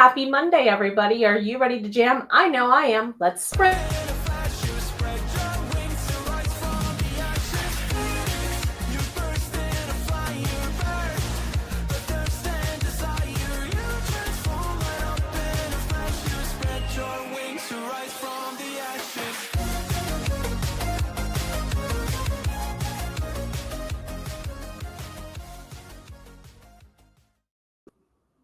Happy Monday, everybody. Are you ready to jam? I know I am. Let's spread.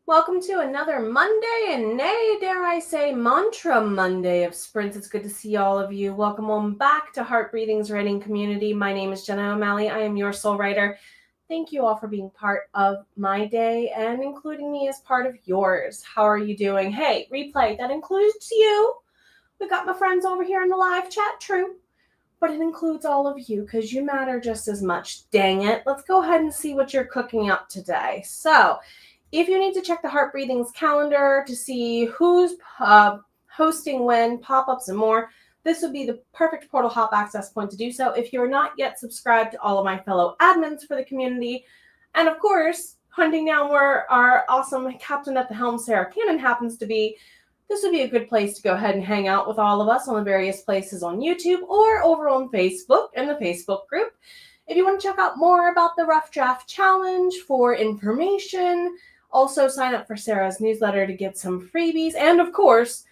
Welcome to another Monday, and nay, dare I say, Mantra Monday of Sprints. It's good to see all of you. Welcome on back to HeartBreathings Writing Community. My name is Jenna O'Malley. I am your soul writer. Thank you all for being part of my day and including me as part of yours. How are you doing? Hey, replay, that includes you. We got my friends over here in the live chat, true. But it includes all of you because you matter just as much. Dang it. Let's go ahead and see what you're cooking up today. So, if you need to check the HeartBreathings calendar to see who's hosting when, pop-ups, and more, this would be the perfect portal hop access point to do so. If you're not yet subscribed to all of my fellow admins for the community, and of course, hunting down where our awesome captain at the helm, Sarah Cannon, happens to be, this would be a good place to go ahead and hang out with all of us on the various places on YouTube or over on Facebook in the Facebook group. If you want to check out more about the Rough Draft Challenge for information, also sign up for Sarah's newsletter to get some freebies, and of course,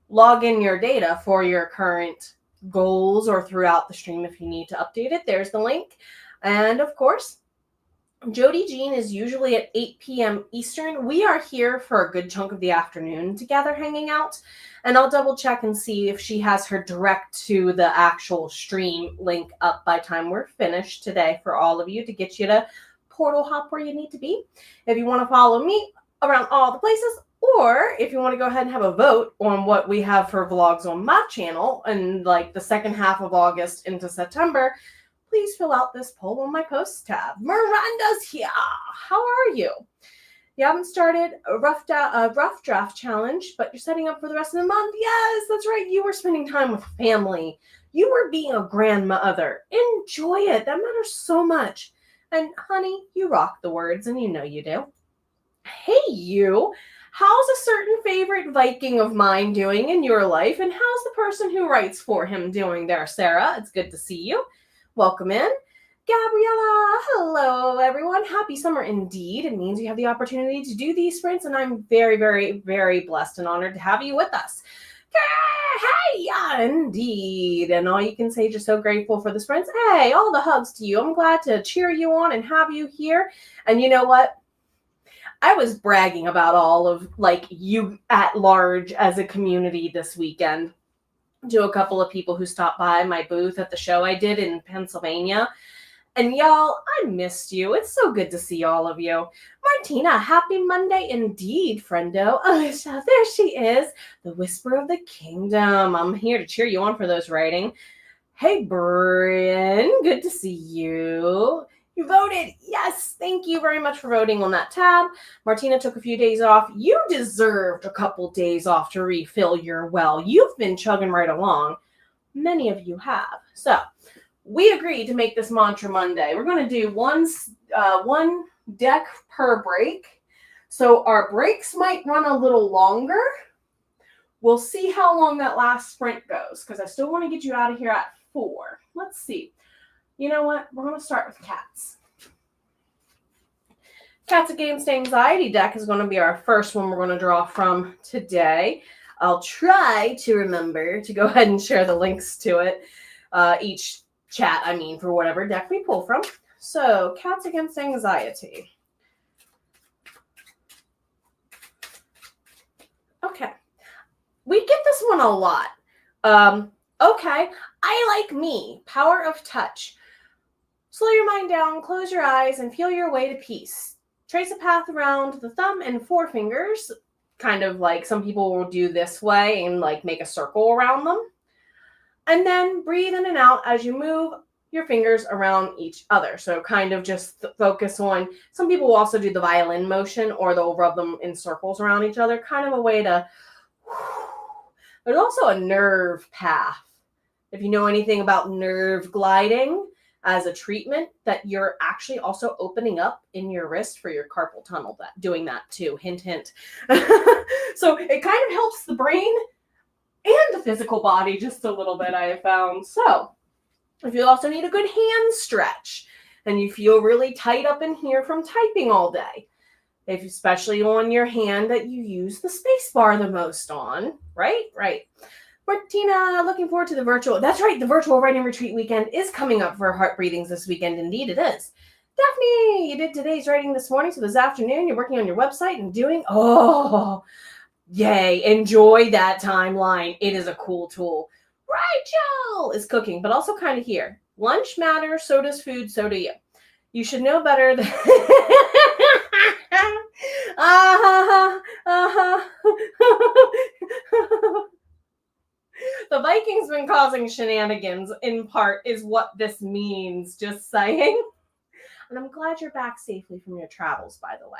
log in your data for your current goals or throughout the stream if you need to update it. There's the link. And of course, Jody Jean is usually at 8 p.m. Eastern. We are here for a good chunk of the afternoon together hanging out, and I'll double check and see if she has her direct to the actual stream link up by time we're finished today for all of you to get you to portal hop where you need to be. If you want to follow me around all the places, or if you want to go ahead and have a vote on what we have for vlogs on my channel in like the second half of August into September, please fill out this poll on my posts tab. Miranda's here. How are you? You haven't started a rough draft challenge, but you're setting up for the rest of the month. Yes, that's right. You were spending time with family. You were being a grandmother. Enjoy it. That matters so much. And honey, you rock the words, and you know you do. Hey, you. How's a certain favorite Viking of mine doing in your life? And how's the person who writes for him doing there, Sarah? It's good to see you. Welcome in. Gabriella, hello, everyone. Happy summer indeed. It means you have the opportunity to do these sprints, and I'm very, very, very blessed and honored to have you with us. Hey, yeah, indeed. And all you can say, just so grateful for the sprints. Hey, all the hugs to you. I'm glad to cheer you on and have you here. And you know what? I was bragging about all of like you at large as a community this weekend to a couple of people who stopped by my booth at the show I did in Pennsylvania. And y'all, I missed you. It's so good to see all of you. Martina, happy Monday indeed, friendo. Alicia, there she is, the whisper of the kingdom. I'm here to cheer you on for those writing. Hey, Bryn, good to see you. You voted. Yes, thank you very much for voting on that tab. Martina took a few days off. You deserved a couple days off to refill your well. You've been chugging right along. Many of you have. So we agreed to make this Mantra Monday. We're going to do one deck per break. So our breaks might run a little longer. We'll see how long that last sprint goes because I still want to get you out of here at 4. Let's see. You know what? We're going to start with cats. Cats Against Anxiety deck is going to be our first one we're going to draw from today. I'll try to remember to go ahead and share the links to it. Each chat, for whatever deck we pull from. So, Cats Against Anxiety. Okay. We get this one a lot. Okay. I like me. Power of touch. Slow your mind down, close your eyes, and feel your way to peace. Trace a path around the thumb and forefingers, kind of like some people will do this way and like make a circle around them. And then breathe in and out as you move your fingers around each other. So kind of just focus on, some people will also do the violin motion or they'll rub them in circles around each other, kind of a way to, there's also a nerve path. If you know anything about nerve gliding, as a treatment, that you're actually also opening up in your wrist for your carpal tunnel, doing that too. Hint, hint. So it kind of helps the brain and the physical body just a little bit, I have found. So if you also need a good hand stretch and you feel really tight up in here from typing all day, if especially on your hand that you use the space bar the most on, right? Right. Martina, looking forward to the virtual. That's right, the virtual writing retreat weekend is coming up for Heart Breathings this weekend. Indeed, it is. Daphne, you did today's writing this morning, so this afternoon you're working on your website and doing. Oh, yay! Enjoy that timeline. It is a cool tool. Rachel is cooking, but also kind of here. Lunch matters. So does food. So do you. You should know better than. The Vikings been causing shenanigans in part is what this means, just saying. And I'm glad you're back safely from your travels, by the way.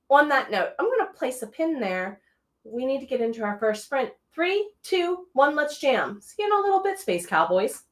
On that note, I'm going to place a pin there. We need to get into our first sprint. 3, 2, 1, let's jam. See you in a little bit, Space Cowboys.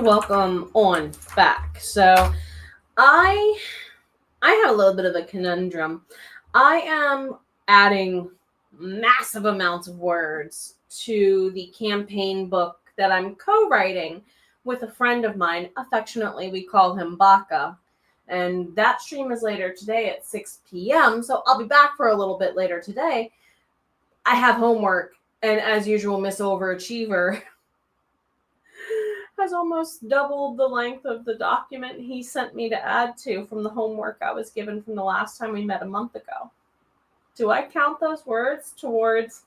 welcome on back. So I have a little bit of a conundrum. I am adding massive amounts of words to the campaign book that I'm co-writing with a friend of mine. Affectionately, we call him Baka. And that stream is later today at 6 p.m. So I'll be back for a little bit later today. I have homework, and as usual, Miss Overachiever has almost doubled the length of the document he sent me to add to from the homework I was given from the last time we met a month ago. Do I count those words towards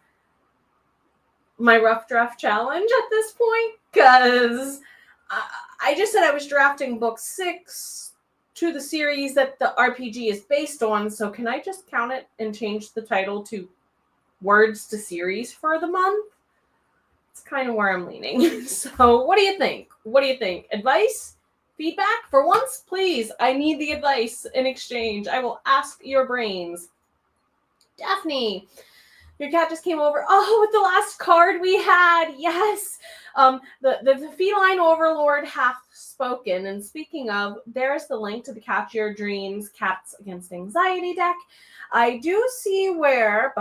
my rough draft challenge at this point? Because I just said I was drafting book 6 to the series that the RPG is based on, so can I just count it and change the title to Words to Series for the month? It's kind of where I'm leaning. So what do you think? What do you think? Advice? Feedback? For once, please. I need the advice in exchange. I will ask your brains. Daphne, your cat just came over. Oh, with the last card we had. Yes. The feline overlord hath spoken. And speaking of, there's the link to the Catch Your Dreams Cats Against Anxiety deck. I do see where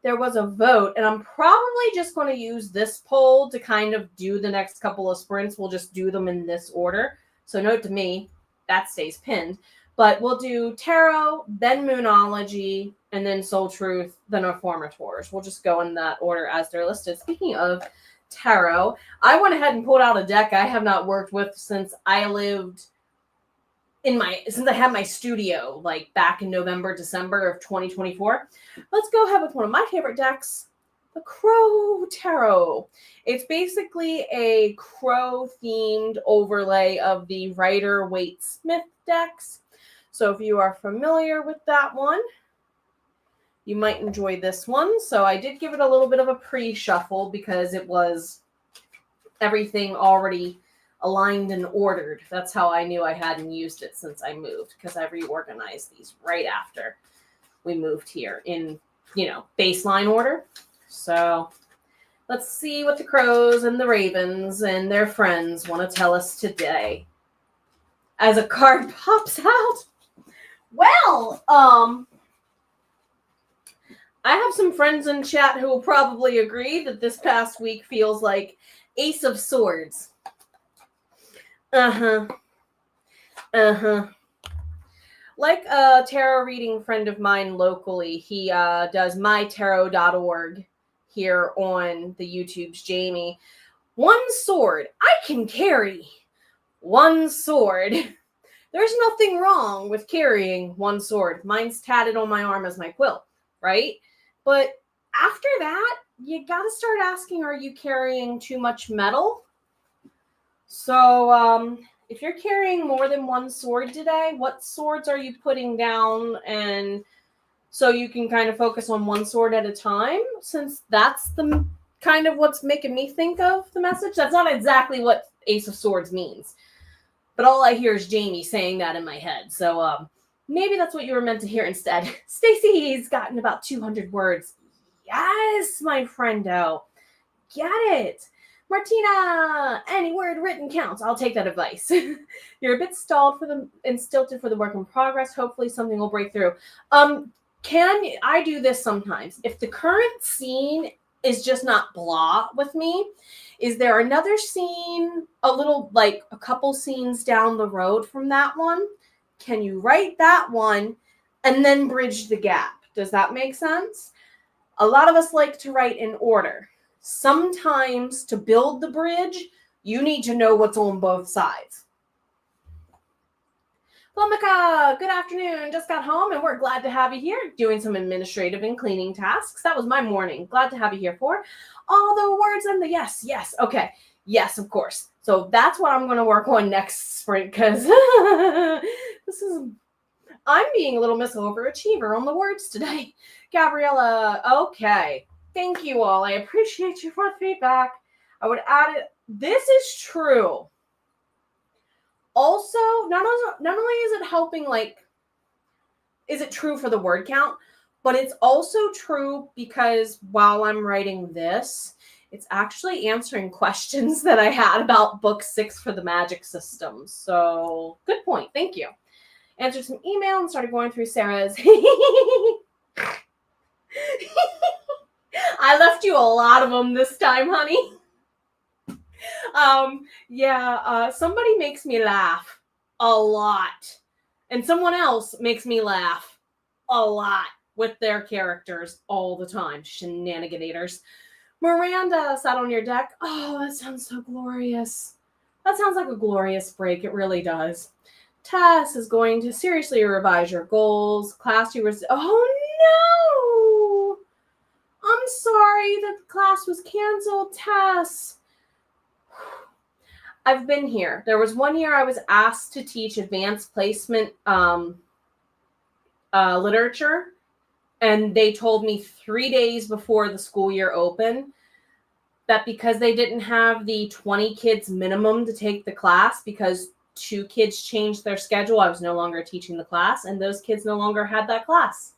there was a vote, and I'm probably just going to use this poll to kind of do the next couple of sprints. We'll just do them in this order. So note to me, that stays pinned. But we'll do Tarot, then Moonology, and then Soul Truth, then Reformators. We'll just go in that order as they're listed. Speaking of Tarot, I went ahead and pulled out a deck I have not worked with since I had my studio, like back in November, December of 2024. Let's go ahead with one of my favorite decks, the Crow Tarot. It's basically a crow-themed overlay of the Rider-Waite-Smith decks. So if you are familiar with that one, you might enjoy this one. So I did give it a little bit of a pre-shuffle because it was everything already aligned and ordered. That's how I knew I hadn't used it since I moved, because I reorganized these right after we moved here in, baseline order. So let's see what the crows and the ravens and their friends want to tell us today. As a card pops out. Well, I have some friends in chat who will probably agree that this past week feels like Ace of Swords. Like a tarot reading friend of mine locally, he does mytarot.org here on the YouTube's Jamie. One sword. I can carry one sword. There's nothing wrong with carrying one sword. Mine's tatted on my arm as my quill, right? But after that, you got to start asking, are you carrying too much metal? So if you're carrying more than one sword today, what swords are you putting down? And so you can kind of focus on one sword at a time, since that's the kind of what's making me think of the message. That's not exactly what Ace of Swords means. But all I hear is Jamie saying that in my head. So maybe that's what you were meant to hear instead. Stacy's gotten about 200 words. Yes, my friendo. Get it. Martina, any word written counts. I'll take that advice. You're a bit stalled and stilted for the work in progress. Hopefully something will break through. I do this sometimes. If the current scene is just not blah with me, is there another scene, a couple scenes down the road from that one? Can you write that one and then bridge the gap? Does that make sense? A lot of us like to write in order. Sometimes to build the bridge, you need to know what's on both sides. Blumika, good afternoon. Just got home and we're glad to have you here doing some administrative and cleaning tasks. That was my morning. Glad to have you here for all the words and the yes. Okay. Yes, of course. So that's what I'm going to work on next sprint, because I'm being a little Miss Overachiever on the words today. Gabriella, okay. Thank you all. I appreciate you for the feedback. I would add it. This is true. Also, not only is it helping, is it true for the word count, but it's also true because while I'm writing this, It's actually answering questions that I had about book 6 for the magic system. So good point. Thank you. Answered some email and started going through Sarah's. I left you a lot of them this time, honey. Somebody makes me laugh a lot. And someone else makes me laugh a lot with their characters all the time. Shenaniganators. Miranda sat on your deck. Oh, that sounds so glorious. That sounds like a glorious break. It really does. Tess is going to seriously revise your goals. Class you were... Oh, no! I'm sorry that the class was canceled, Tess. I've been here. There was one year I was asked to teach advanced placement literature, and they told me 3 days before the school year opened that because they didn't have the 20 kids minimum to take the class because 2 kids changed their schedule, I was no longer teaching the class, and those kids no longer had that class.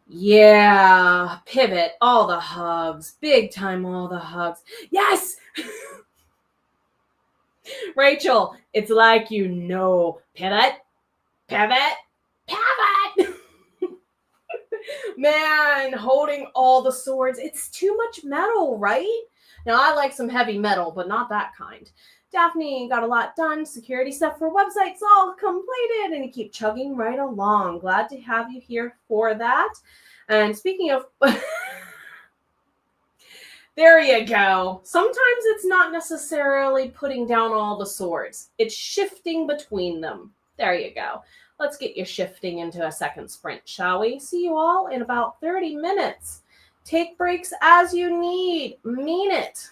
Yeah, pivot, all the hugs, big time, all the hugs. Yes! Rachel, it's like pivot, pivot, pivot. Man, holding all the swords. It's too much metal, right? Now, I like some heavy metal, but not that kind. Daphne got a lot done. Security stuff for websites all completed, and you keep chugging right along. Glad to have you here for that. And speaking of... There you go. Sometimes it's not necessarily putting down all the swords. It's shifting between them. There you go. Let's get you shifting into a second sprint, shall we? See you all in about 30 minutes. Take breaks as you need. Mean it.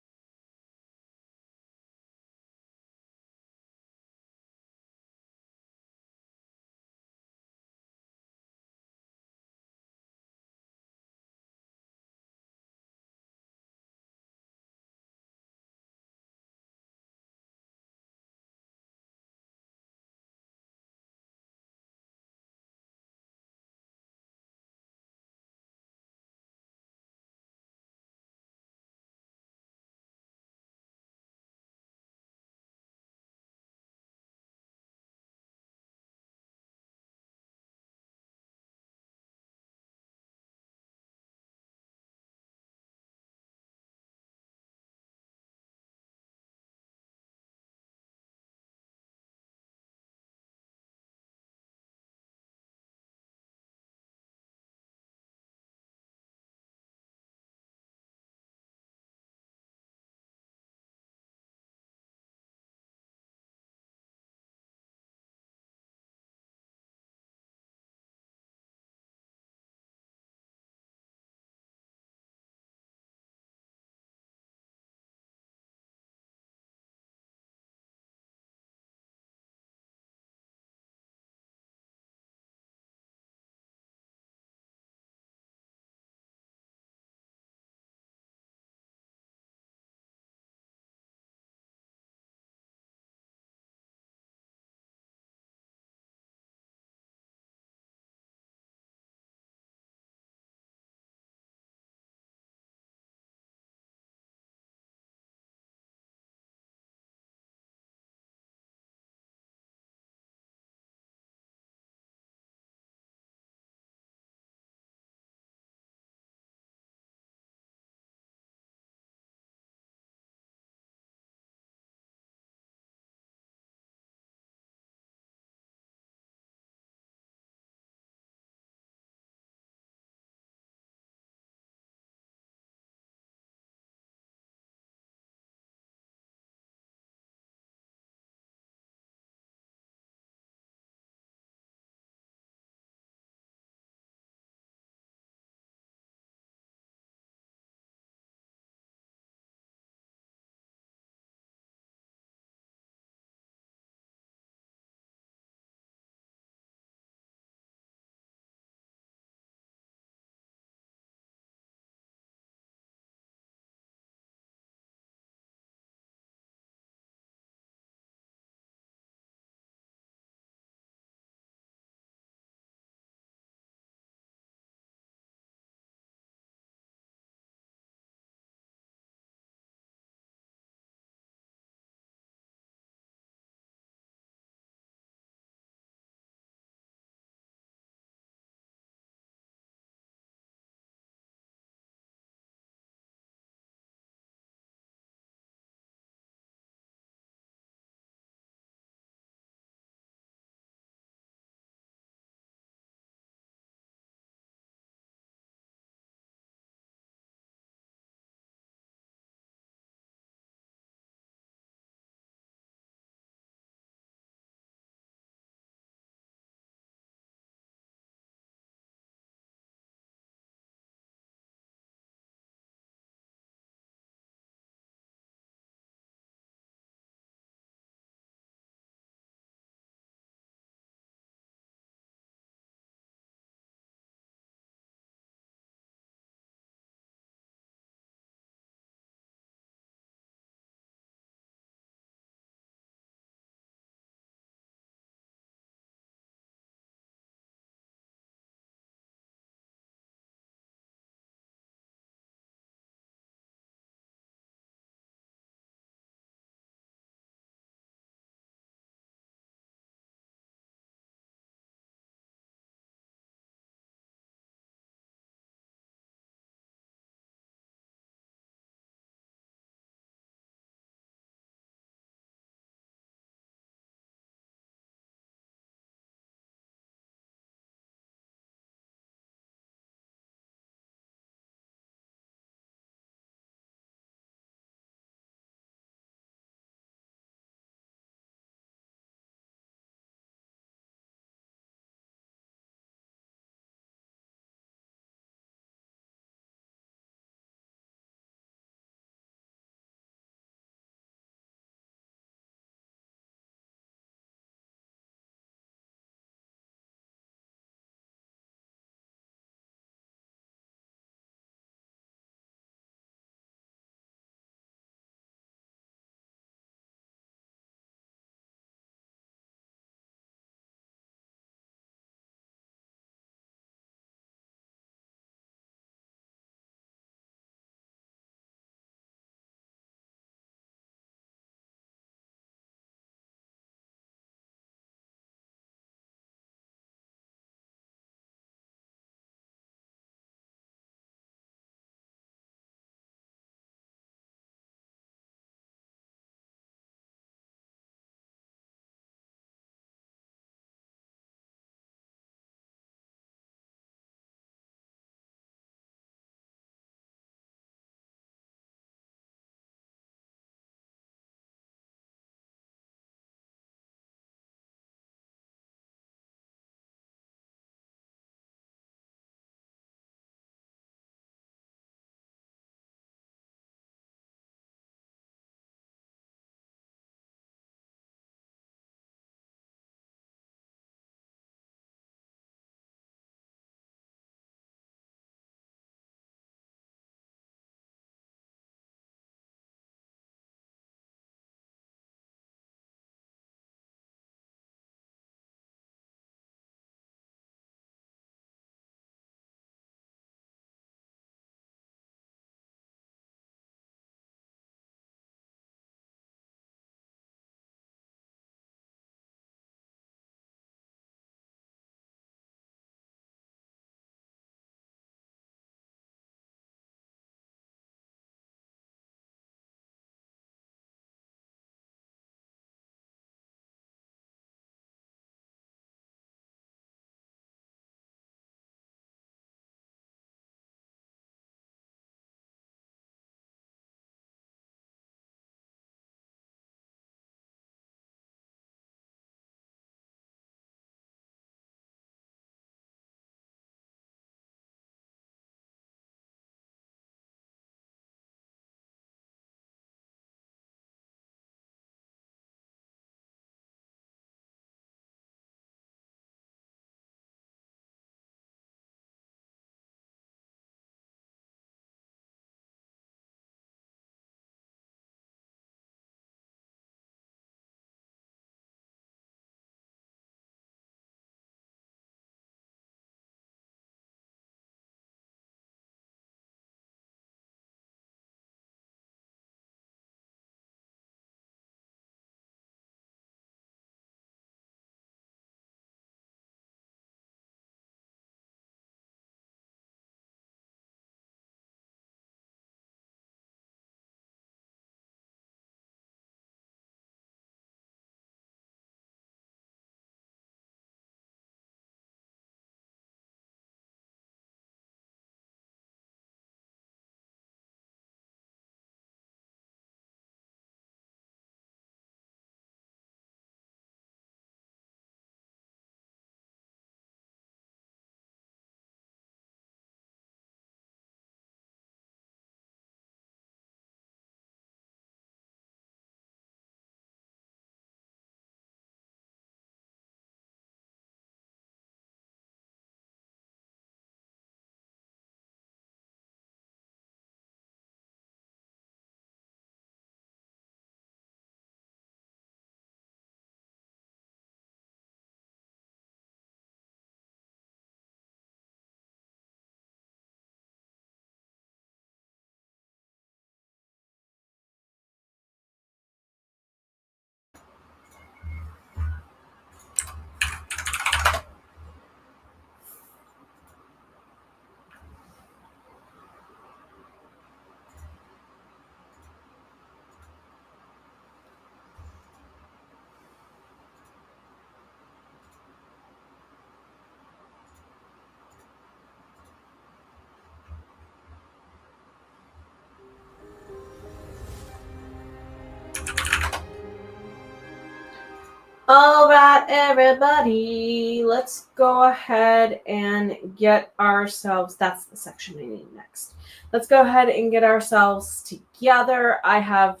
All right, everybody, let's go ahead and get ourselves, that's the section I need next. Let's go ahead and get ourselves together. I have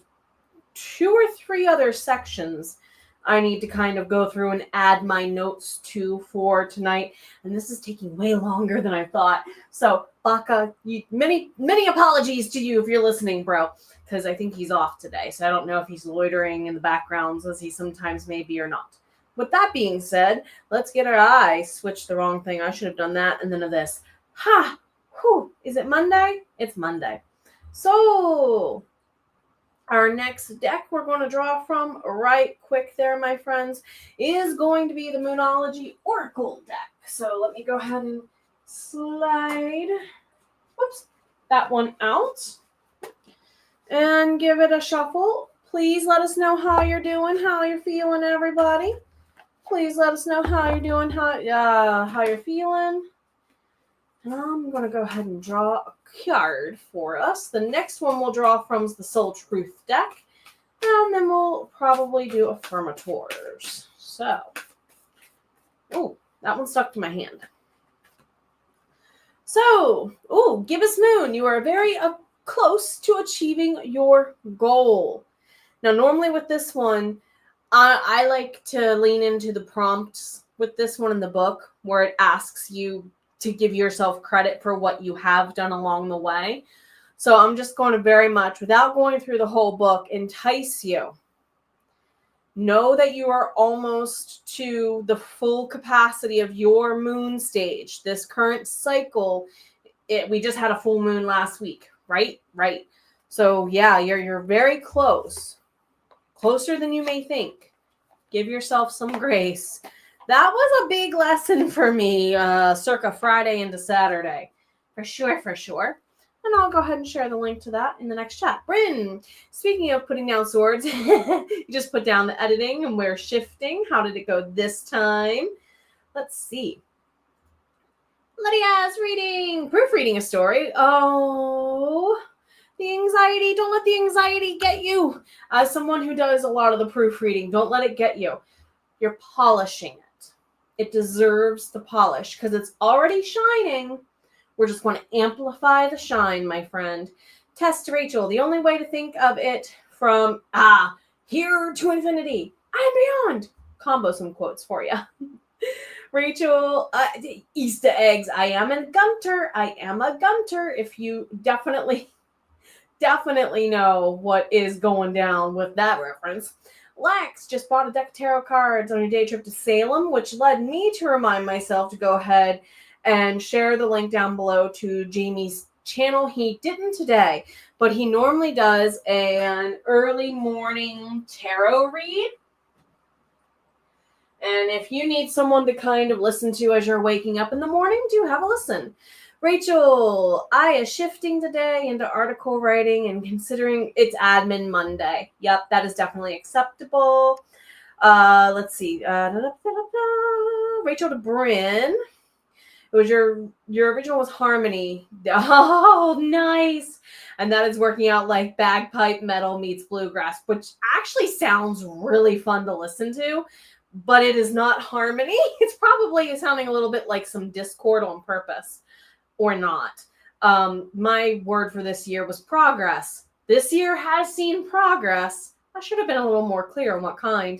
2 or 3 other sections I need to kind of go through and add my notes to for tonight. And this is taking way longer than I thought. So, Baka, many apologies to you if you're listening, bro, because I think he's off today. So I don't know if he's loitering in the backgrounds as he sometimes may be or not. With that being said, let's get I switched the wrong thing. I should have done that and then of this. Ha! Whew. Is it Monday? It's Monday. So, our next deck we're going to draw from right quick there, my friends, is going to be the Moonology Oracle deck. So let me go ahead and slide that one out and give it a shuffle. Please let us know how you're doing, how you're feeling, everybody. Please let us know how you're doing, how you're feeling. And I'm going to go ahead and draw a card for us. The next one we'll draw from is the Soul Truth deck. And then we'll probably do affirmators. So, oh, that one stuck to my hand. So, Gibbous Moon, you are very close to achieving your goal. Now, normally with this one, I like to lean into the prompts with this one in the book where it asks you to give yourself credit for what you have done along the way. So I'm just going to very much, without going through the whole book, entice you. Know that you are almost to the full capacity of your moon stage. This current cycle, we just had a full moon last week, right? Right. So yeah, you're very close. Closer than you may think. Give yourself some grace. That was a big lesson for me, circa Friday into Saturday. For sure. And I'll go ahead and share the link to that in the next chat. Bryn, speaking of putting down swords, you just put down the editing and we're shifting. How did it go this time? Let's see. Lydia's proofreading a story. Oh, the anxiety. Don't let the anxiety get you. As someone who does a lot of the proofreading, don't let it get you. You're polishing it. It deserves the polish because it's already shining. We're just going to amplify the shine, my friend. Test Rachel. The only way to think of it from here to infinity and beyond. Combo some quotes for you. Rachel, Easter eggs. I am a gunter. If you definitely know what is going down with that reference. Lex just bought a deck of tarot cards on a day trip to Salem, which led me to remind myself to go ahead and share the link down below to Jamie's channel. He didn't today, but he normally does an early morning tarot read. And if you need someone to kind of listen to as you're waking up in the morning, do have a listen. Rachel, I is shifting today into article writing and considering it's Admin Monday. Yep, that is definitely acceptable. Let's see. Rachel to Bryn. It was your original was Harmony. Oh, nice. And that is working out like bagpipe metal meets bluegrass, which actually sounds really fun to listen to, but it is not harmony. It's probably sounding a little bit like some discord on purpose. Or not. My word for this year was progress. This year has seen progress. I should have been a little more clear on what kind.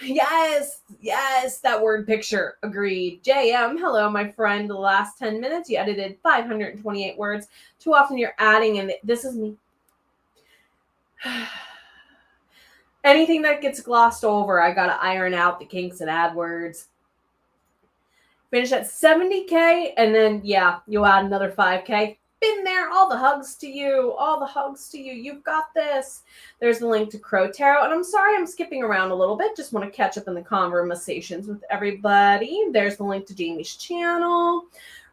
Yes, that word picture. Agreed. JM, hello, my friend. The last 10 minutes, you edited 528 words. Too often you're adding, and this is me. Anything that gets glossed over, I got to iron out the kinks and add words. Finish at 70K, and then, yeah, you'll add another 5K. Been there. All the hugs to you. You've got this. There's the link to Crow Tarot. And I'm sorry I'm skipping around a little bit. Just want to catch up in the conversations with everybody. There's the link to Jamie's channel.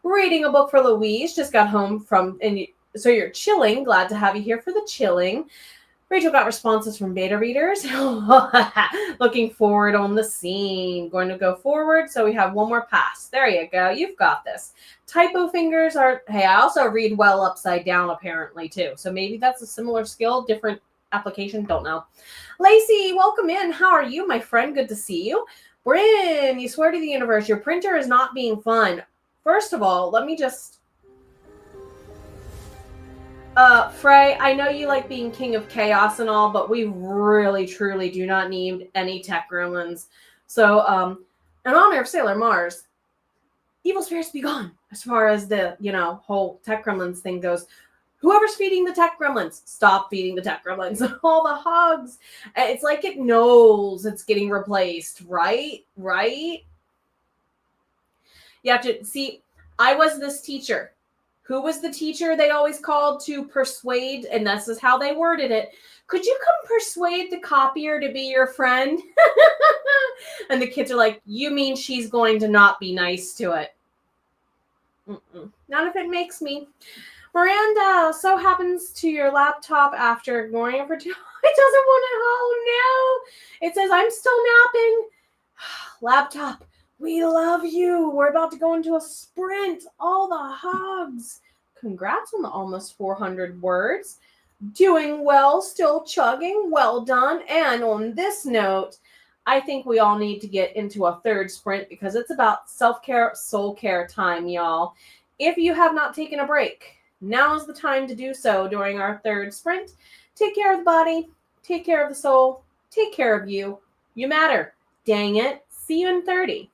Reading a book for Louise. Just got home from, so you're chilling. Glad to have you here for the chilling. Rachel got responses from beta readers. Looking forward on the scene. Going to go forward. So we have one more pass. There you go. You've got this. Typo fingers are, hey, I also read well upside down apparently too. So maybe that's a similar skill, different application. Don't know. Lacey, welcome in. How are you, my friend? Good to see you. Bryn, you swear to the universe, your printer is not being fun. First of all, let me just... Frey, I know you like being king of chaos and all, but we really, truly do not need any tech gremlins. So, in honor of Sailor Mars, evil spirits be gone. As far as the, whole tech gremlins thing goes, whoever's feeding the tech gremlins, stop feeding the tech gremlins. All the hugs. It's like it knows it's getting replaced, right? Right? You have to see, I was this teacher. Who was the teacher they always called to persuade? And this is how they worded it. Could you come persuade the copier to be your friend? And the kids are like, you mean she's going to not be nice to it? Not if it makes me. Miranda, so happens to your laptop after ignoring it for 2 It doesn't want to. Oh no. It says, I'm still napping. Laptop, we love you. We're about to go into a sprint. All the hugs. Congrats on the almost 400 words. Doing well, still chugging. Well done. And on this note, I think we all need to get into a third sprint because it's about self-care, soul care time, y'all. If you have not taken a break, now is the time to do so during our third sprint. Take care of the body. Take care of the soul. Take care of you. You matter. Dang it. See you in 30.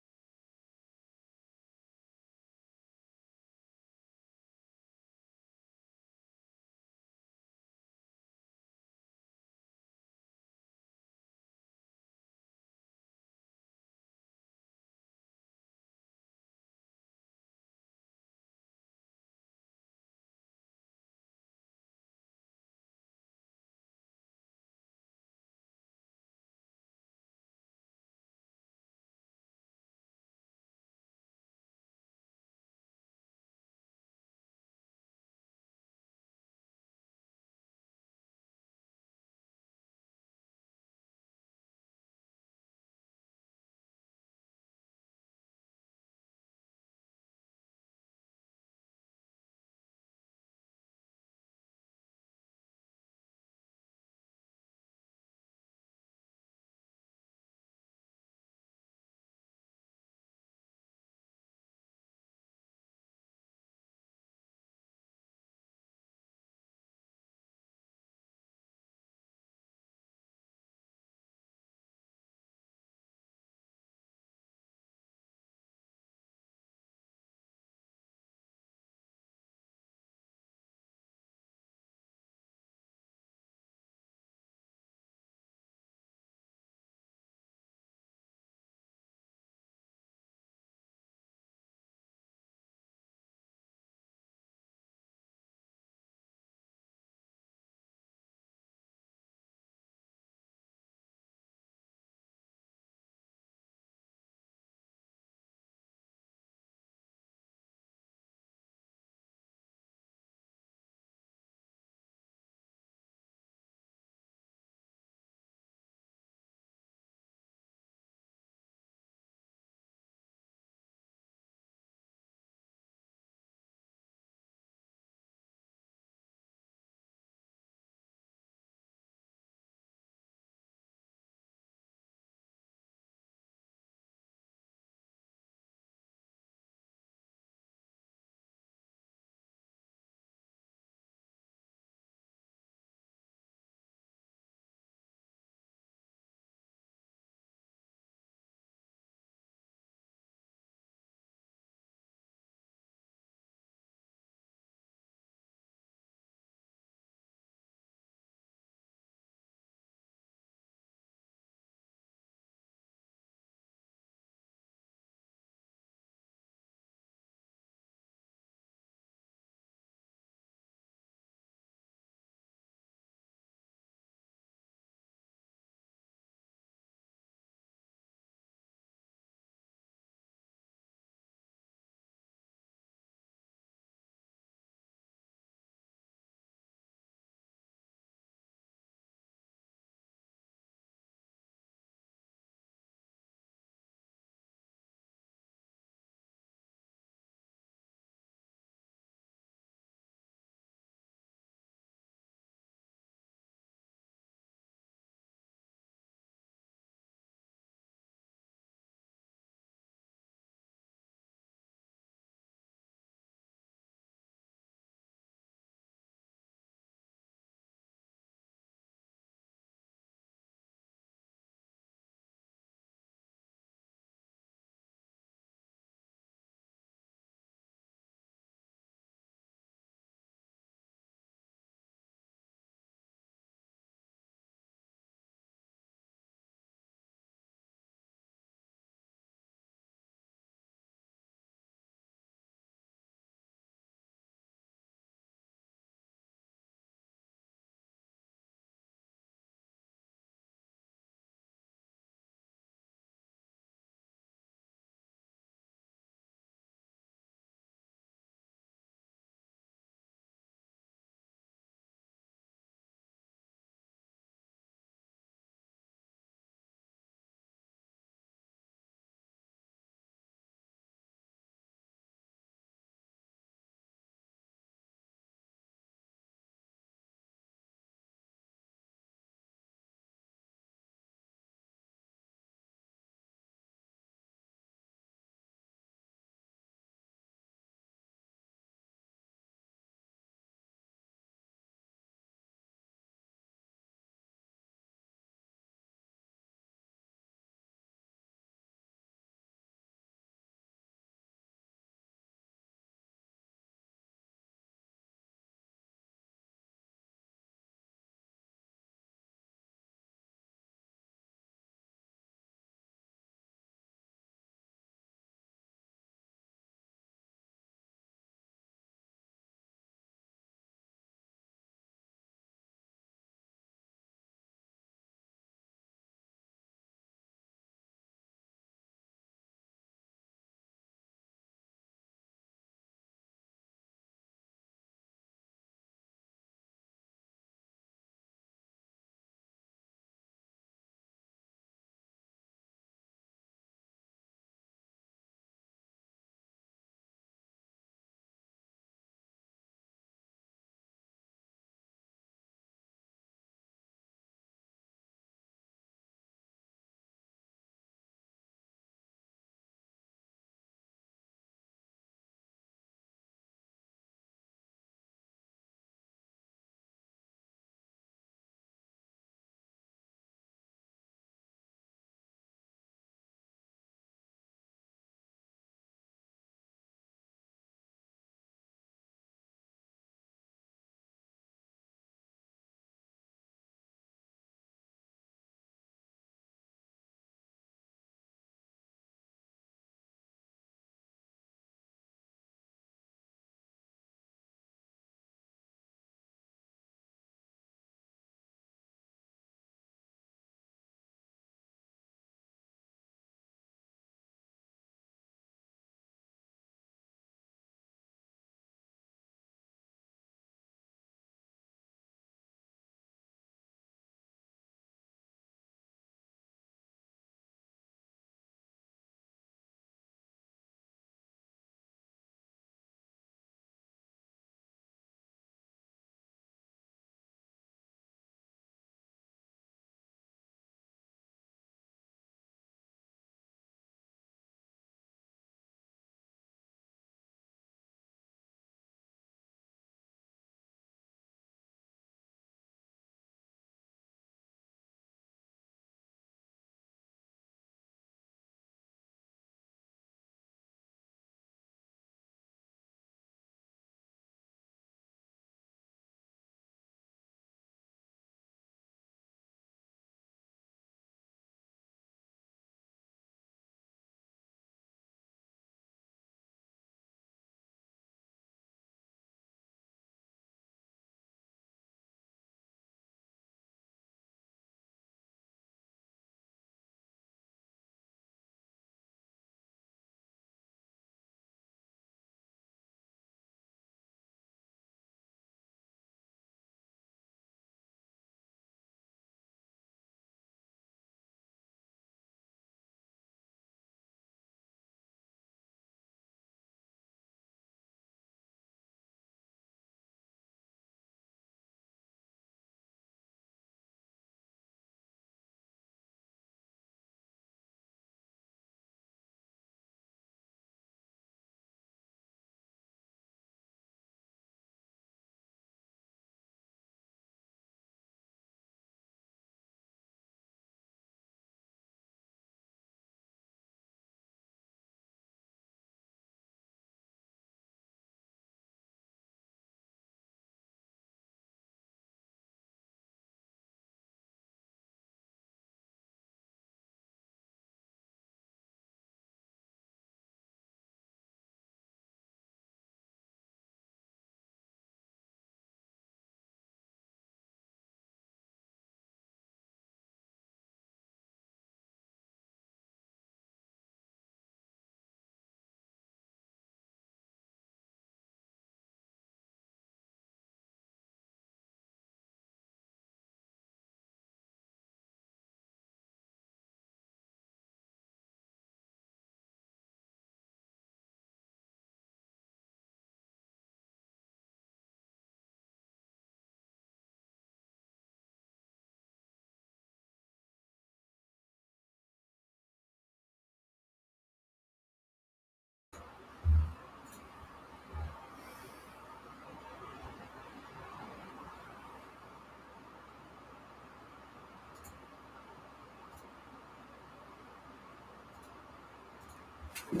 All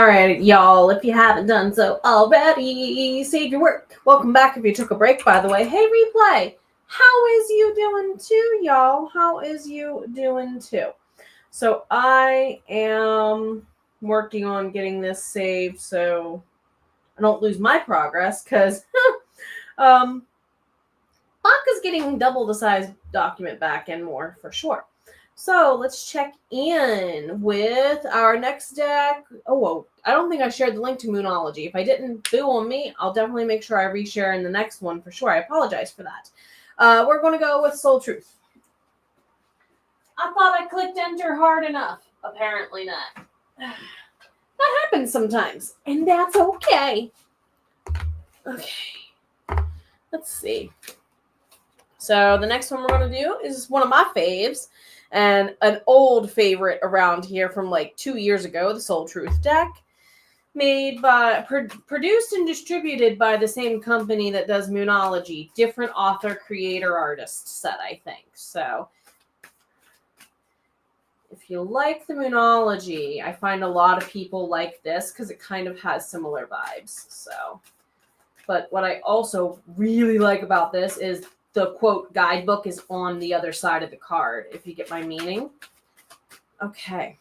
right, y'all, if you haven't done so already, save your work. Welcome back if you took a break, by the way. Hey, replay, how is you doing too, y'all? How is you doing too? So I am working on getting this saved so I don't lose my progress, because Bach is getting double the size document back and more for sure. So let's check in with our next deck. Oh, whoa. I don't think I shared the link to Moonology. If I didn't, boo on me. I'll definitely make sure I reshare in the next one for sure. I apologize for that. We're going to go with Soul Truth. I thought I clicked enter hard enough. Apparently not. That happens sometimes, and that's okay. Okay. Let's see. So the next one we're going to do is one of my faves, and an old favorite around here from like 2 years ago, the Soul Truth deck, made by, produced and distributed by the same company that does Moonology. Different author, creator, artist set, I think. So if you like the Moonology, I find a lot of people like this because it kind of has similar vibes. So, but what I also really like about this is the quote guidebook is on the other side of the card, if you get my meaning. Okay.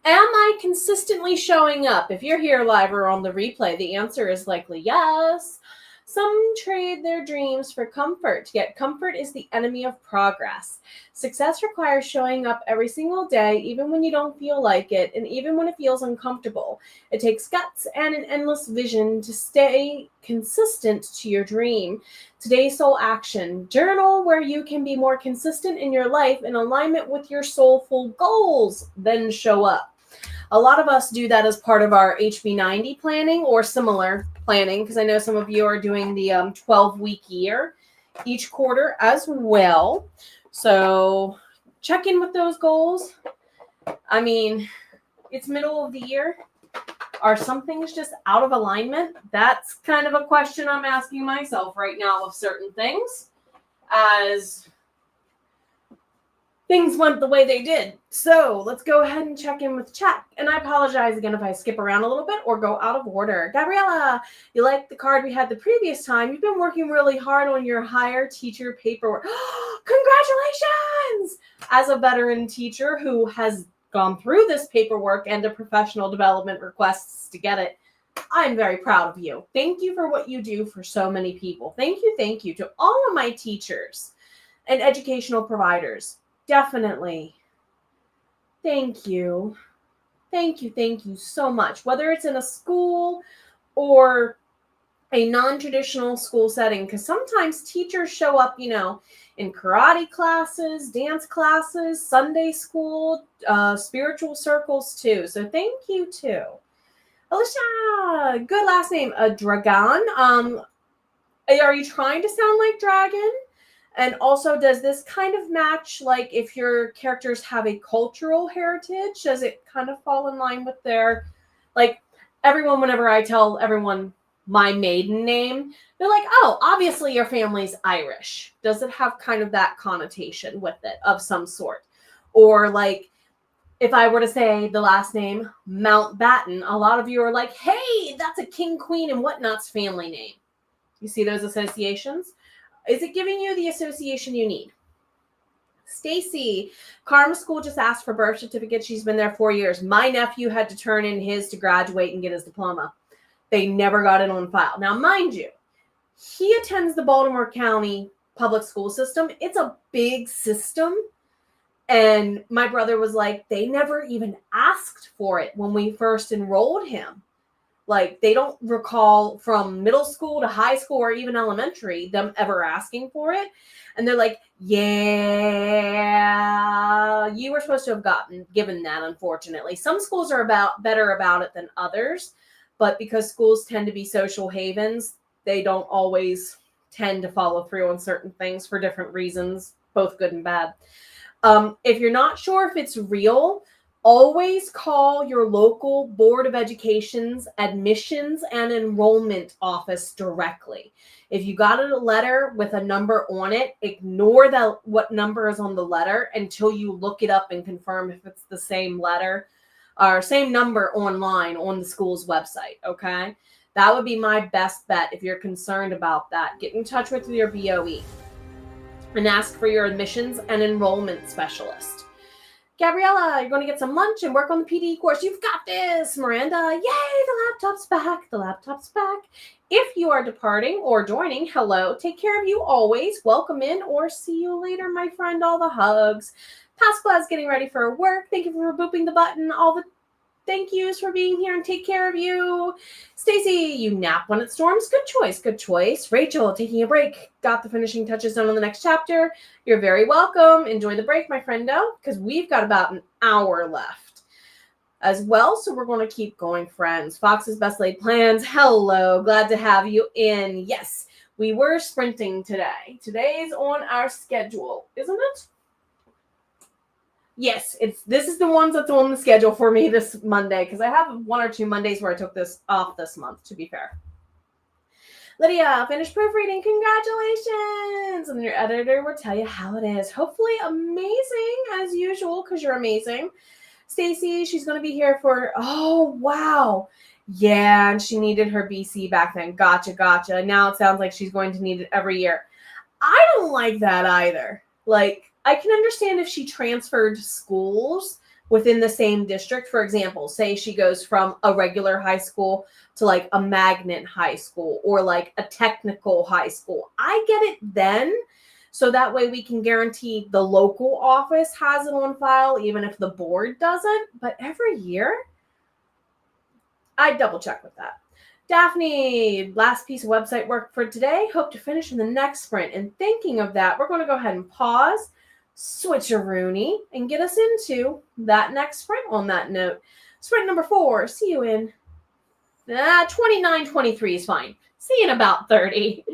Am I consistently showing up? If you're here live or on the replay, the answer is likely yes. Some trade their dreams for comfort, yet comfort is the enemy of progress. Success requires showing up every single day, even when you don't feel like it, and even when it feels uncomfortable. It takes guts and an endless vision to stay consistent to your dream. Today's soul action. Journal where you can be more consistent in your life in alignment with your soulful goals. Then show up. A lot of us do that as part of our HB90 planning or similar planning, because I know some of you are doing the 12-week year each quarter as well. So check in with those goals. I mean, it's middle of the year. Are some things just out of alignment? That's kind of a question I'm asking myself right now of certain things, as things went the way they did. So let's go ahead and check in with chat. And I apologize again if I skip around a little bit or go out of order. Gabriella, you like the card we had the previous time. You've been working really hard on your higher teacher paperwork. Congratulations! As a veteran teacher who has gone through this paperwork and the professional development requests to get it, I'm very proud of you. Thank you for what you do for so many people. Thank you to all of my teachers and educational providers. Definitely. Thank you. Thank you so much. Whether it's in a school or a non-traditional school setting, because sometimes teachers show up, in karate classes, dance classes, Sunday school, spiritual circles too. So thank you too. Alicia, good last name. Dragon. Are you trying to sound like Dragon? And also, does this kind of match, like, if your characters have a cultural heritage? Does it kind of fall in line with their, like, everyone, whenever I tell everyone my maiden name, they're like, oh, obviously your family's Irish. Does it have kind of that connotation with it of some sort? Or, like, if I were to say the last name Mountbatten, a lot of you are like, hey, that's a king, queen, and whatnot's family name. You see those associations? Is it giving you the association you need? Stacy, Karma School just asked for birth certificate. She's been there 4 years. My nephew had to turn in his to graduate and get his diploma. They never got it on file. Now, mind you, he attends the Baltimore County public school system. It's a big system. And my brother was like, they never even asked for it when we first enrolled him. Like, they don't recall from middle school to high school or even elementary them ever asking for it. And they're like, yeah, you were supposed to have given that, unfortunately. Some schools are better about it than others. But because schools tend to be social havens, they don't always tend to follow through on certain things for different reasons, both good and bad. If you're not sure if it's real, always call your local Board of Education's admissions and enrollment office directly. If you got a letter with a number on it, ignore what number is on the letter until you look it up and confirm if it's the same letter or same number online on the school's website, okay? That would be my best bet if you're concerned about that. Get in touch with your BOE and ask for your admissions and enrollment specialist. Gabriella, you're going to get some lunch and work on the PD course. You've got this. Miranda, yay, the laptop's back. The laptop's back. If you are departing or joining, hello. Take care of you always. Welcome in or see you later, my friend. All the hugs. Pascala's getting ready for work. Thank you for booping the button. All the thank yous for being here and take care of you. Stacy, you nap when it storms. Good choice. Good choice. Rachel, taking a break. Got the finishing touches done on the next chapter. You're very welcome. Enjoy the break, my friendo, because we've got about an hour left as well. So we're going to keep going, friends. Fox's Best Laid Plans. Hello. Glad to have you in. Yes, we were sprinting today. Today's on our schedule, isn't it? Yes, this is the ones that's on the schedule for me this Monday, because I have 1 or 2 Mondays where I took this off this month, to be fair. Lydia, finished proofreading. Congratulations! And your editor will tell you how it is. Hopefully amazing, as usual, because you're amazing. Stacy, she's going to be here for, oh, wow. Yeah, and she needed her BC back then. Gotcha. Now it sounds like she's going to need it every year. I don't like that either. Like, I can understand if she transferred schools within the same district. For example, say she goes from a regular high school to like a magnet high school or like a technical high school. I get it then. So that way we can guarantee the local office has it on file, even if the board doesn't. But every year, I double check with that. Daphne, last piece of website work for today. Hope to finish in the next sprint. And thinking of that, we're going to go ahead and pause, switcheroonie, and get us into that next sprint on that note. Sprint number 4. See you in 29:23 is fine. See you in about 30.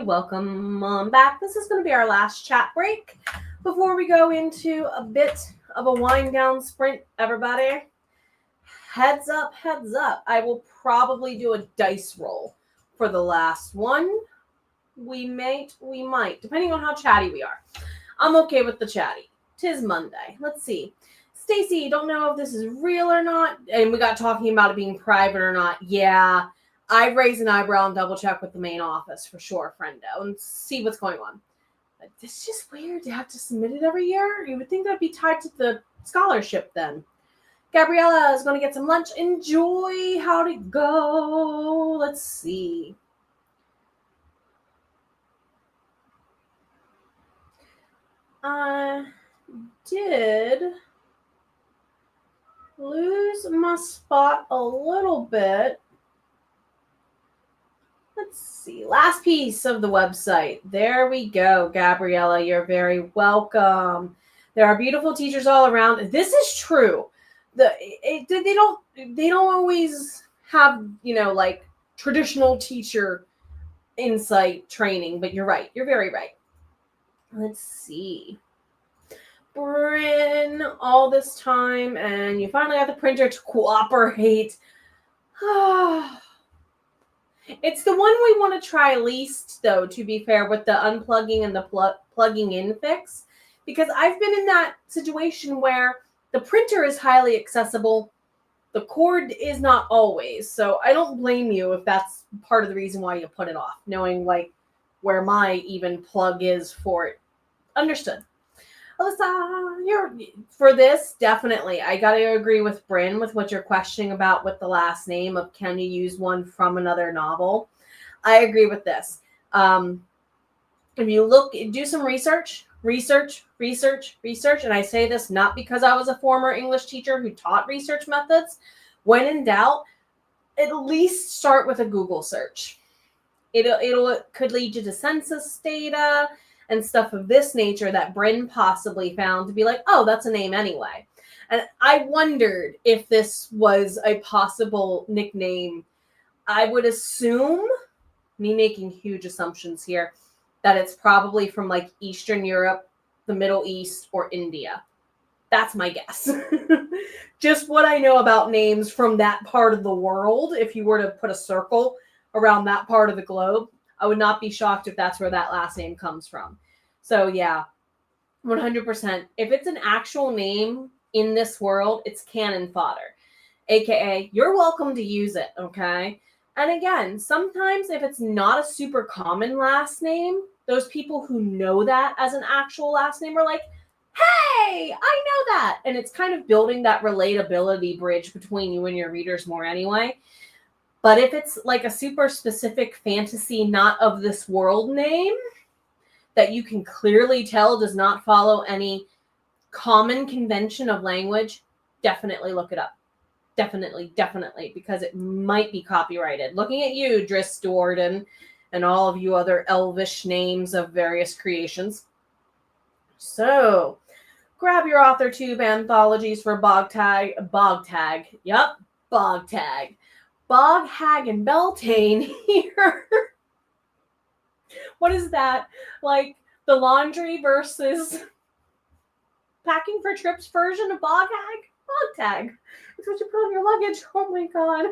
Welcome on back. This is going to be our last chat break before we go into a bit of a wind down sprint, everybody. Heads up, heads up. I will probably do a dice roll for the last one. We might, depending on how chatty we are. I'm okay with the chatty. 'Tis Monday. Let's see. Stacy, don't know if this is real or not. And we got talking about it being private or not. Yeah, I'd raise an eyebrow and double check with the main office for sure, friendo, and see what's going on. But it's just weird to have to submit it every year. You would think that'd be tied to the scholarship then. Gabriella is going to get some lunch. Enjoy. How'd it go? Let's see. I did lose my spot a little bit. Let's see. Last piece of the website. There we go, Gabriella. You're very welcome. There are beautiful teachers all around. This is true. They don't always have, like traditional teacher insight training, but you're right. You're very right. Let's see. Bryn, all this time, and you finally got the printer to cooperate. It's the one we want to try least, though, to be fair, with the unplugging and the plugging in fix, because I've been in that situation where the printer is highly accessible. The cord is not always. So I don't blame you if that's part of the reason why you put it off, knowing like where my even plug is for it. Understood. Alyssa, for this, definitely. I got to agree with Bryn with what you're questioning about with the last name of can you use one from another novel. I agree with this. If you do some research, and I say this not because I was a former English teacher who taught research methods. When in doubt, at least start with a Google search. It could lead you to census data and stuff of this nature that Bryn possibly found to be like, oh, that's a name anyway. And I wondered if this was a possible nickname. I would assume, me making huge assumptions here, that it's probably from like Eastern Europe, the Middle East, or India. That's my guess. Just what I know about names from that part of the world. If you were to put a circle around that part of the globe, I would not be shocked if that's where that last name comes from. So yeah, 100%. If it's an actual name in this world, it's cannon fodder. AKA, you're welcome to use it, okay? And again, sometimes if it's not a super common last name, those people who know that as an actual last name are like, hey, I know that. And it's kind of building that relatability bridge between you and your readers more anyway. But if it's like a super specific fantasy, not of this world name that you can clearly tell does not follow any common convention of language, definitely look it up. Definitely, because it might be copyrighted. Looking at you, Driss Dorden, and all of you other elvish names of various creations. So, grab your AuthorTube anthologies for Bog Hag and Beltane here. What is that? Like the laundry versus packing for trips version of Bog Tag. It's what you put on your luggage. Oh my god.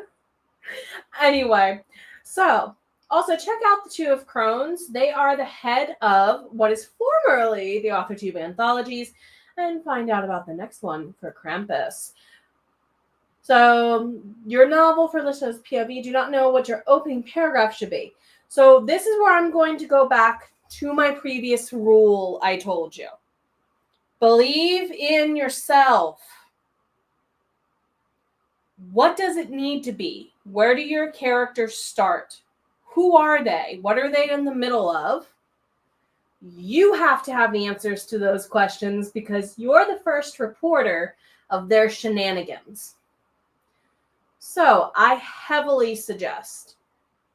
Anyway, so also check out the Two of Crones. They are the head of what is formerly the AuthorTube anthologies, and find out about the next one for Krampus. So your novel for listeners POV do not know what your opening paragraph should be. So this is where I'm going to go back to my previous rule I told you. Believe in yourself. What does it need to be? Where do your characters start? Who are they? What are they in the middle of? You have to have the answers to those questions because you're the first reporter of their shenanigans. So I heavily suggest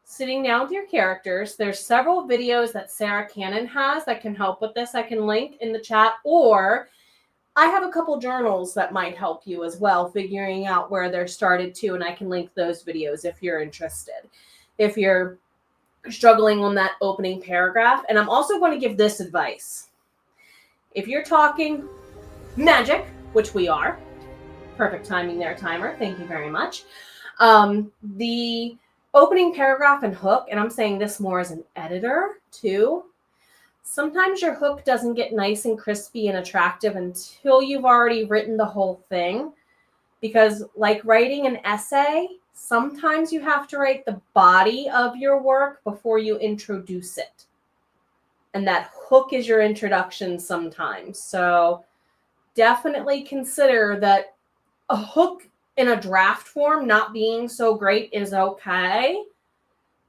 sitting down with your characters. There's several videos that Sarah Cannon has that can help with this. I can link in the chat, or I have a couple journals that might help you as well, figuring out where they're started to, and I can link those videos if you're interested. If you're struggling on that opening paragraph. And I'm also going to give this advice. If you're talking magic, which we are, perfect timing there, timer. Thank you very much. The opening paragraph and hook, and I'm saying this more as an editor too, sometimes your hook doesn't get nice and crispy and attractive until you've already written the whole thing. Because like writing an essay, sometimes you have to write the body of your work before you introduce it. And that hook is your introduction sometimes. So definitely consider that a hook in a draft form not being so great is okay,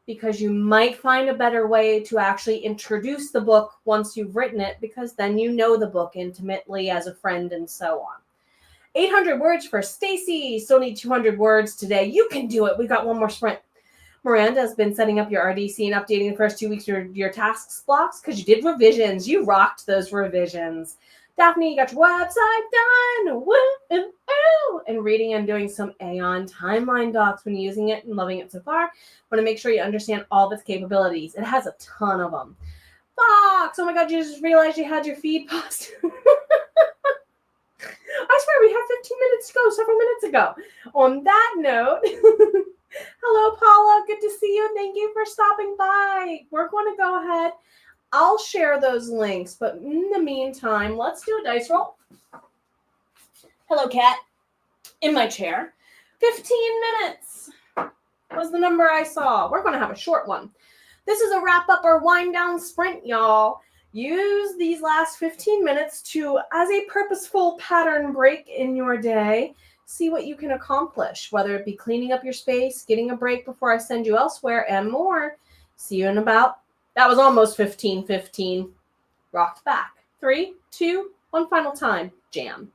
because you might find a better way to actually introduce the book once you've written it, because then you know the book intimately as a friend and so on. 800 words for Stacy. Still need 200 words today. You can do it. We got one more sprint. Miranda has been setting up your RDC and updating the first 2 weeks of your tasks blocks because you did revisions. You rocked those revisions. Daphne, you got your website done. Woo! And reading and doing some Aeon timeline docs when using it and loving it so far. Want to make sure you understand all of its capabilities. It has a ton of them. Fox, oh my God, you just realized you had your feed paused. I swear we had 15 minutes to go several minutes ago. On that note, hello, Paula. Good to see you. Thank you for stopping by. We're going to go ahead. I'll share those links, but in the meantime, let's do a dice roll. Hello, cat. In my chair. 15 minutes was the number I saw. We're going to have a short one. This is a wrap up or wind down sprint, y'all. Use these last 15 minutes to, as a purposeful pattern break in your day, see what you can accomplish, whether it be cleaning up your space, getting a break before I send you elsewhere, and more. See you in about, that was almost 15:15. Rocked back. 3, 2, 1 final time. Jam.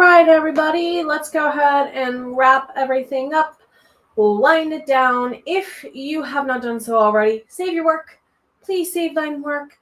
right, everybody, let's go ahead and wrap everything up. We'll wind it down. If you have not done so already, save your work. Please save thine work.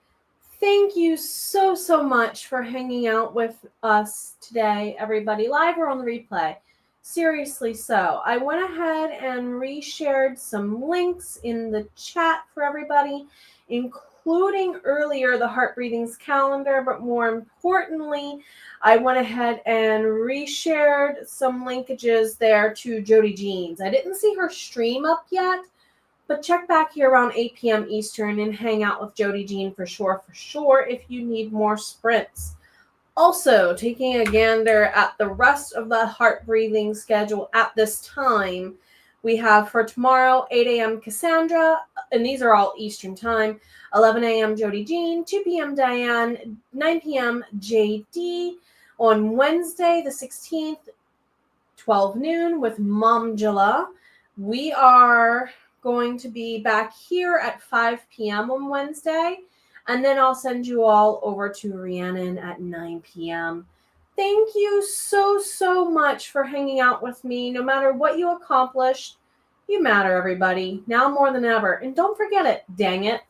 Thank you so much for hanging out with us today, everybody, live or on the replay. Seriously so. I went ahead and reshared some links in the chat for everybody, including earlier the Heart Breathings calendar, but more importantly, I went ahead and reshared some linkages there to Jody Jeans. I didn't see her stream up yet, but check back here around 8 p.m. Eastern and hang out with Jody Jean for sure, if you need more sprints. Also, taking a gander at the rest of the Heart Breathing schedule at this time, we have for tomorrow, 8 a.m. Cassandra, and these are all Eastern time, 11 a.m. Jody Jean, 2 p.m. Diane, 9 p.m. JD. On Wednesday, the 16th, 12 noon with Momjala. We are going to be back here at 5 p.m. on Wednesday, and then I'll send you all over to Rhiannon at 9 p.m. Thank you so much for hanging out with me. No matter what you accomplished, you matter, everybody, now more than ever. And don't forget it, dang it.